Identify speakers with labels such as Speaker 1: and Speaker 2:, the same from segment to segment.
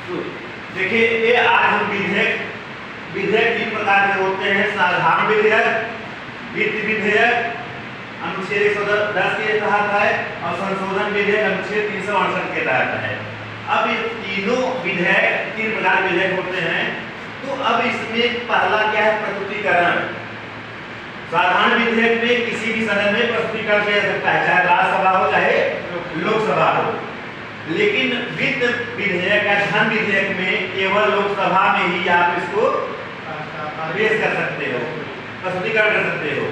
Speaker 1: तो देखिए ये आज हम विधेयक विधेयक 3 प्रकार के होते हैं। साधारण विधेयक, वित्त विधेयक अनुच्छेद 110 के तहत है और संशोधन विधेयक अनुच्छेद 368 के तहत है। अब ये तीनों विधेयक 3 प्रकार के विधेयक होते हैं। तो अब इसमें पहला क्या है, प्रस्तुतीकरण। साधारण विधेयक में किसी भी सदन में प्रस्तुतीकरण किया जा सकता है, चाहे राज्यसभा हो चाहे लोकसभा हो। लेकिन वित्त विधेयक या धन विधेयक में केवल लोकसभा में ही आप इसको पेश कर सकते हो, प्रस्तुतीकरण कर सकते हो।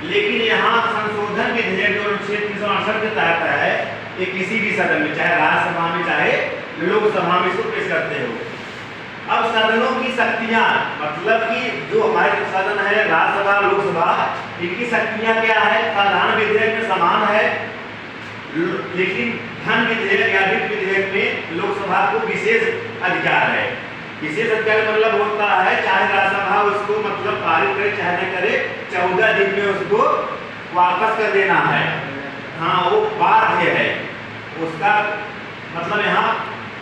Speaker 1: लेकिन यहाँ संशोधन विधेयक जो अनुच्छेद 368 के तहत है, ये किसी भी सदन में चाहे राज्यसभा में चाहे लोकसभा में इसको पेश करते हो। अब सदनों की शक्तियां, मतलब कि जो हमारे सदन है राज्यसभा लोकसभा, इनकी शक्तियां क्या है, साधारण विधेयक में समान है। लेकिन धन विधेयक या वित्त विधेयक में लोकसभा को विशेष अधिकार है। विशेष अधिकार मतलब होता है चाहे राज्यसभा उसको मतलब पारित करे चाहे न करे, 14 दिन में उसको वापस कर देना है। हाँ, वो बाध्य है उसका, मतलब यहाँ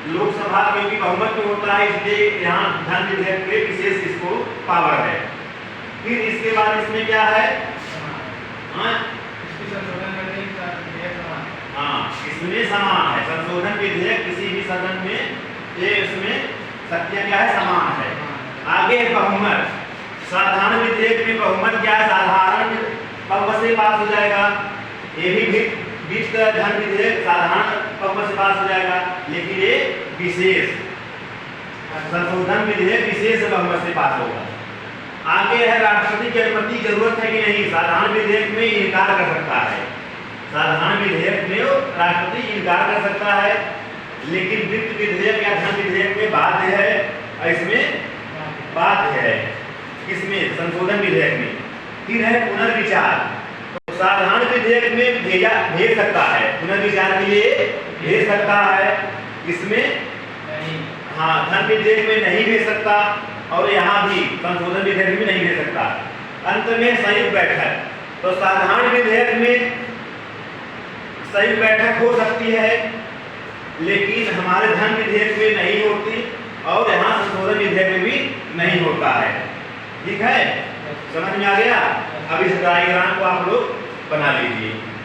Speaker 1: लोकसभा क्योंकि बहुमत में होता है, इसलिए यहाँ धन विधेयक पे विशेष इसको पावर है। फिर इसके बाद इसमें क्या है, इसमें समान है। संशोधन विधेयक किसी भी सदन में ये इसमें शक्तियां क्या है, समान है। आगे बहुमत। साधारण विधेयक में बहुमत क्या है, साधारण बहुमत से पास हो जाएगा। ये भी वित्त धन विधेयक साधारण बहुमत से पास हो जाएगा। लेकिन ये विशेष संशोधन विधेयक विशेष बहुमत से पास होगा। आगे है राष्ट्रपति की अनुमति जरूरत है कि नहीं। साधारण विधेयक में इनकार कर सकता है, साधारण विधेयक में राष्ट्रपति इनकार कर सकता है। लेकिन वित्त विधेयक या धन विधेयक में बाध्य है, इसमें बाध्य है। किसमें, संशोधन विधेयक में। फिर है पुनर्विचार। साधारण विधेयक में भेज सकता है, पुनर्विचार के लिए भेज सकता है। इसमें हाँ, धन विधेयक में नहीं भेज सकता और यहाँ भी संशोधन विधेयक में नहीं भेज सकता। अंत में संयुक्त बैठक। तो साधारण विधेयक में संयुक्त बैठक हो सकती है, लेकिन हमारे धन विधेयक में नहीं होती और यहाँ संशोधन विधेयक में भी नहीं होता है। ठीक है, समझ में आ गया। अब इस डायग्राम को आप लोग बना लीजिए।